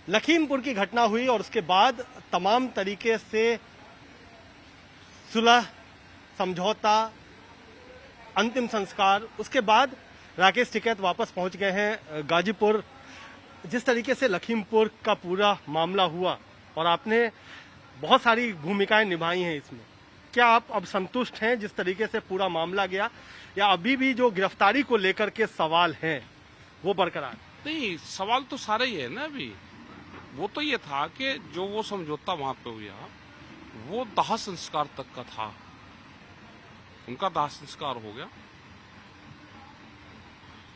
लखीमपुर की घटना हुई और उसके बाद तमाम तरीके से सुलह, समझौता, अंतिम संस्कार, उसके बाद राकेश टिकैत वापस पहुंच गए हैं गाजीपुर। जिस तरीके से लखीमपुर का पूरा मामला हुआ और आपने बहुत सारी भूमिकाएं निभाई हैं इसमें, क्या आप अब संतुष्ट हैं जिस तरीके से पूरा मामला गया, या अभी भी जो गिरफ्तारी को लेकर के सवाल हैं वो बरकरार? नहीं, सवाल तो सारे ही है ना। अभी वो तो ये था कि जो वो समझौता वहां पे हुआ वो दाह संस्कार तक का था, उनका दाह संस्कार हो गया,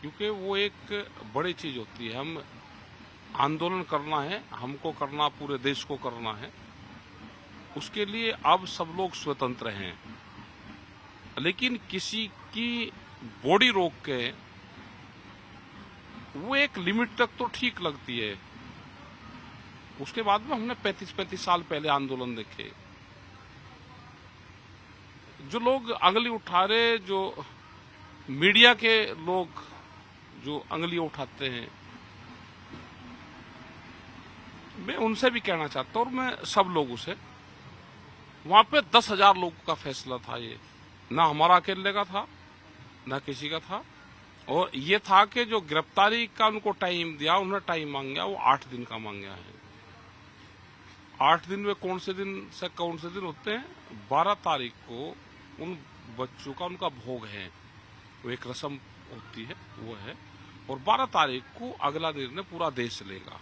क्योंकि वो एक बड़ी चीज होती है। हम आंदोलन करना है, हमको करना, पूरे देश को करना है, उसके लिए अब सब लोग स्वतंत्र हैं। लेकिन किसी की बॉडी रोक के वो एक लिमिट तक तो ठीक लगती है। उसके बाद में हमने 35 साल पहले आंदोलन देखे। जो लोग अंगली उठा रहे, जो मीडिया के लोग जो अंगली उठाते हैं, मैं उनसे भी कहना चाहता हूं, और मैं सब लोगों से, वहां पे 10,000 लोगों का फैसला था। ये ना हमारा अकेले का था, ना किसी का था। और ये था कि जो गिरफ्तारी का उनको टाइम दिया, उन्होंने टाइम मांगा, वो 8 दिन का मांगा है। 8 दिन में कौन से दिन होते हैं? 12 तारीख को उन बच्चों का उनका भोग है, वो एक रस्म होती है, वो है। और 12 तारीख को अगला निर्णय पूरा देश लेगा।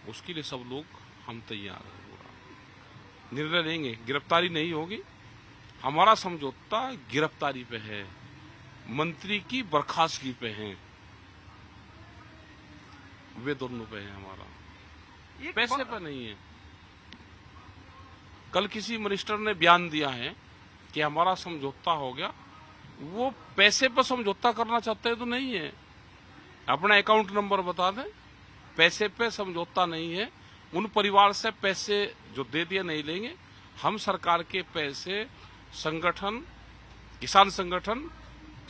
उसके लिए सब लोग हम तैयार हैं। पूरा निर्णय लेंगे, गिरफ्तारी नहीं होगी। हमारा समझौता गिरफ्तारी पे है, मंत्री की बर्खास्तगी पे है, वे दोनों पे है हमारा, पैसे पे नहीं है। कल किसी मिनिस्टर ने बयान दिया है कि हमारा समझौता हो गया। वो पैसे पर समझौता करना चाहते हैं तो नहीं है, अपना अकाउंट नंबर बता दें। पैसे पे समझौता नहीं है। उन परिवार से पैसे जो दे दिए नहीं लेंगे। हम सरकार के पैसे, संगठन, किसान संगठन,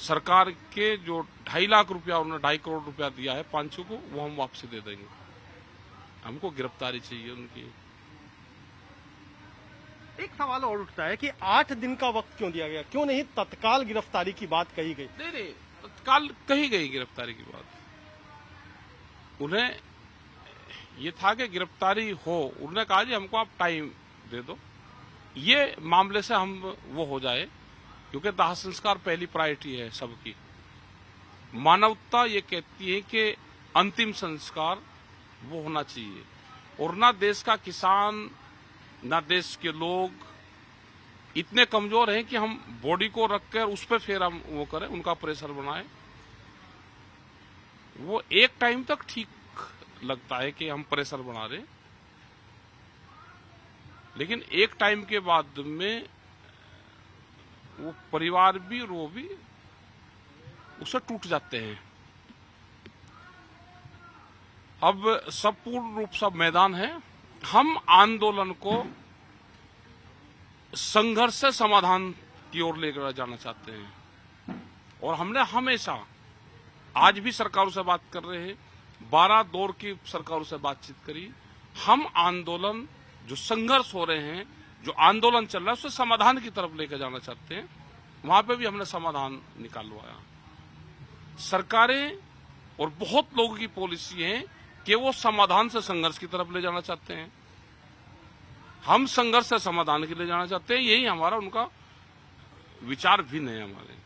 सरकार के जो 2.5 लाख रुपया, उन्होंने 2.5 करोड़ रुपया दिया है 500 को, वो हम वापसी दे देंगे। हमको गिरफ्तारी चाहिए उनकी। एक सवाल और उठता है कि 8 दिन का वक्त क्यों दिया गया? क्यों नहीं तत्काल गिरफ्तारी की बात कही गई? नहीं, तत्काल कही गई गिरफ्तारी की बात। उन्हें ये था कि गिरफ्तारी हो, उन्होंने कहा जी हमको आप टाइम दे दो, ये मामले से हम वो हो जाए, क्योंकि दाह संस्कार पहली प्रायोरिटी है सबकी। मानवता ये कहती है कि अंतिम संस्कार वो होना चाहिए। और ना देश का किसान, ना देश के लोग इतने कमजोर हैं कि हम बॉडी को रखकर उस पर फिर हम वो करें, उनका प्रेशर बनाए। वो एक टाइम तक ठीक लगता है कि हम प्रेशर बना रहे, लेकिन एक टाइम के बाद में वो परिवार भी और वो भी उससे टूट जाते हैं। अब सब पूर्ण रूप से मैदान है। हम आंदोलन को संघर्ष से समाधान की ओर लेकर जाना चाहते हैं, और हमने हमेशा, आज भी सरकारों से बात कर रहे हैं, 12 दौर की सरकारों से बातचीत करी। हम आंदोलन, जो संघर्ष हो रहे हैं, जो आंदोलन चल रहा है, उससे समाधान की तरफ लेकर जाना चाहते हैं। वहां पे भी हमने समाधान निकालवाया। सरकारें और बहुत लोगों की पॉलिसी है कि वो समाधान से संघर्ष की तरफ ले जाना चाहते हैं। हम संघर्ष से समाधान के लिए जाना चाहते हैं। यही हमारा, उनका विचार भिन्न है हमारे।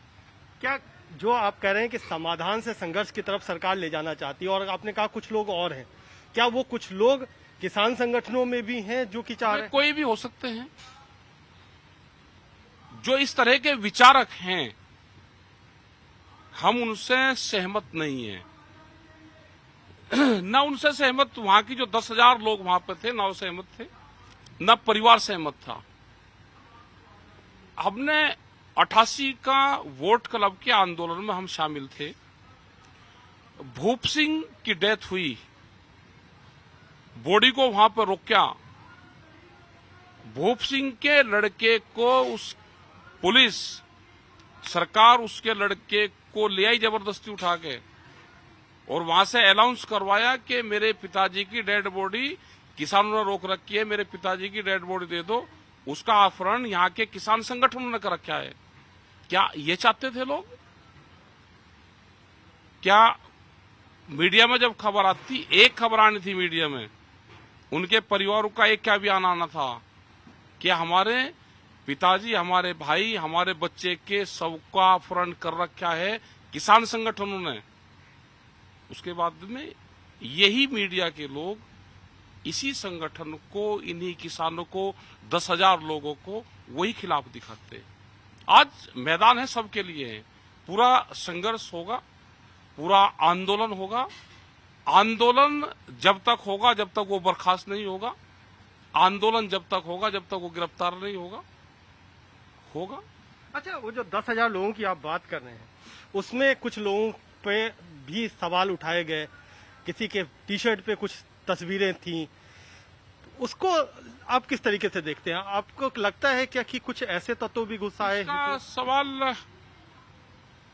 क्या जो आप कह रहे हैं कि समाधान से संघर्ष की तरफ सरकार ले जाना चाहती है, और आपने कहा कुछ लोग और हैं, क्या वो कुछ लोग किसान संगठनों में भी हैं जो कि चाह रहे हैं? कोई भी हो सकते हैं जो इस तरह के विचारक हैं। हम उनसे सहमत नहीं हैं। ना उनसे सहमत वहां की जो 10,000 लोग वहां पे थे, ना वो सहमत थे, ना परिवार सहमत था। हमने 88 का वोट क्लब के आंदोलन में हम शामिल थे। भूप सिंह की डेथ हुई, बॉडी को वहां पर रोका। भूप सिंह के लड़के को उस पुलिस सरकार उसके लड़के को ले आई जबरदस्ती उठा के। और वहां से अनाउंस करवाया कि मेरे पिताजी की डेड बॉडी किसानों ने रोक रखी है, मेरे पिताजी की डेड बॉडी दे दो। उसका अपहरण यहाँ के किसान संगठनों ने कर रखा है। क्या ये चाहते थे लोग? क्या मीडिया में जब खबर आती, एक खबर आनी थी मीडिया में, उनके परिवारों का एक क्या बयान आना था कि हमारे पिताजी, हमारे भाई, हमारे बच्चे के शव का अपहरण कर रखा है किसान संगठनों ने। उसके बाद में यही मीडिया के लोग इसी संगठन को, इन्हीं किसानों को, 10,000 लोगों को वही खिलाफ दिखाते। आज मैदान है सबके लिए है, पूरा संघर्ष होगा, पूरा आंदोलन होगा। आंदोलन जब तक होगा जब तक वो बर्खास्त नहीं होगा, आंदोलन जब तक होगा जब तक वो गिरफ्तार नहीं होगा। अच्छा, वो जो 10,000 लोगों की आप बात कर रहे हैं, उसमें कुछ लोगों पे भी सवाल उठाए गए, किसी के टी शर्ट पे कुछ तस्वीरें थी, उसको आप किस तरीके से देखते हैं? आपको लगता है क्या कि कुछ ऐसे तत्व भी गुस्सा है? इसका सवाल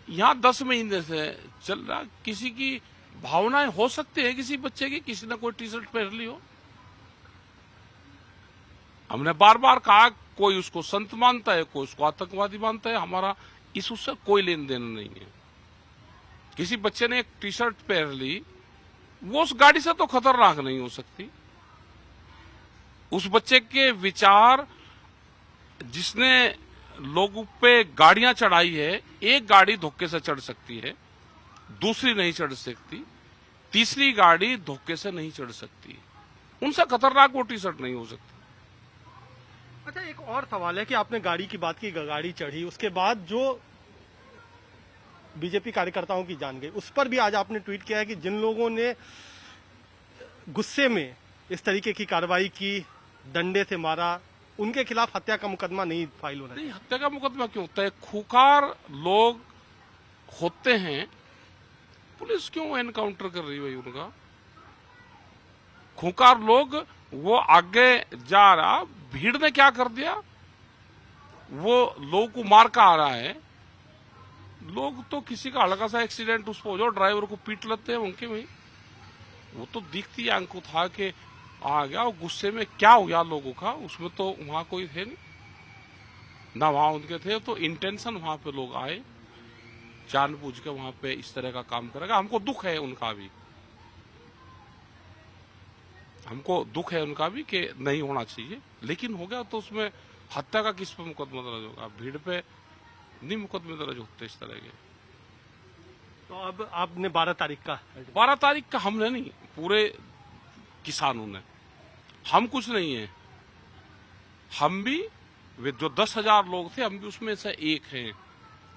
यहाँ 10 महीने से चल रहा। किसी की भावनाएं हो सकती है, किसी बच्चे की, किसी ने कोई टी शर्ट पहन ली हो। हमने बार बार कहा, कोई उसको संत मानता है, कोई उसको आतंकवादी मानता है, हमारा इस उससे कोई लेन देन नहीं है। किसी बच्चे ने एक टी शर्ट पहन ली, वो उस गाड़ी से तो खतरनाक नहीं हो सकती। उस बच्चे के विचार, जिसने लोगों पे गाड़ियां चढ़ाई है, एक गाड़ी धोखे से चढ़ सकती है, दूसरी नहीं चढ़ सकती, तीसरी गाड़ी धोखे से नहीं चढ़ सकती। उनसे खतरनाक वो टी शर्ट नहीं हो सकती। अच्छा, एक और सवाल है कि आपने गाड़ी की बात की, गाड़ी चढ़ी, उसके बाद जो बीजेपी कार्यकर्ताओं की जान गई, उस पर भी आज आपने ट्वीट किया है कि जिन लोगों ने गुस्से में इस तरीके की कार्रवाई की, डंडे से मारा, उनके खिलाफ हत्या का मुकदमा नहीं फाइल होना चाहिए। हत्या का मुकदमा क्यों होता है? खूंखार लोग होते हैं, पुलिस क्यों एनकाउंटर कर रही है भाई उनका? खूंखार लोग, वो आगे जा रहा, भीड़ ने क्या कर दिया, वो लोगों को मार का आ रहा है। लोग तो किसी का हल्का सा एक्सीडेंट उस पर हो जाओ, ड्राइवर को पीट लेते हैं उनके में। वो तो दिखती आंख को था कि आ गया, और गुस्से में क्या हो गया लोगों का, उसमें तो वहां कोई थे नहीं ना, वहां उनके थे तो इंटेंशन, वहां पे लोग आए जानबूझ के वहां पे इस तरह का काम करेगा। हमको दुख है उनका भी, हमको दुख है उनका भी कि नहीं होना चाहिए, लेकिन हो गया तो उसमें हत्या का किस पे मुकदमा दर्ज होगा? भीड़ पे नहीं मुकदमे दर्ज होते इस तरह के। तो अब आपने 12 तारीख का हमने नहीं, पूरे किसानों ने, हम कुछ नहीं है, हम भी, वे जो 10,000 लोग थे, हम भी उसमें से एक हैं।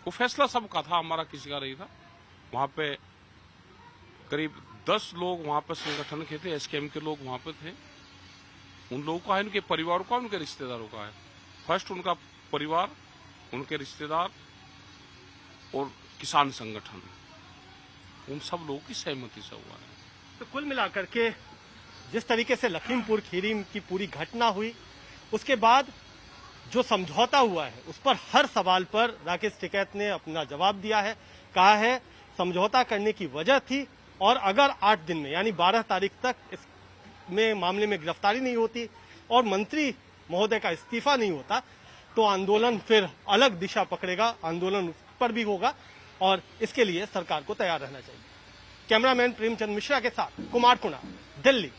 वो फैसला सबका था, हमारा किसी का नहीं था। वहां पे करीब 10 लोग वहां पे संगठन के थे, एसकेएम के लोग वहां पे थे। उन लोगों का है, उनके परिवारों का, उनके रिश्तेदारों का है। फर्स्ट उनका परिवार, उनके रिश्तेदार और किसान संगठन, उन सब लोगों की सहमति से हुआ है। तो कुल मिलाकर के जिस तरीके से लखीमपुर खीरी की पूरी घटना हुई, उसके बाद जो समझौता हुआ है, उस पर हर सवाल पर राकेश टिकैत ने अपना जवाब दिया है। कहा है समझौता करने की वजह थी, और अगर 8 दिन में यानी 12 तारीख तक इस मामले में गिरफ्तारी नहीं होती और मंत्री महोदय का इस्तीफा नहीं होता, तो आंदोलन फिर अलग दिशा पकड़ेगा, आंदोलन पर भी होगा, और इसके लिए सरकार को तैयार रहना चाहिए। कैमरामैन प्रेमचंद मिश्रा के साथ कुमार कुणा, दिल्ली।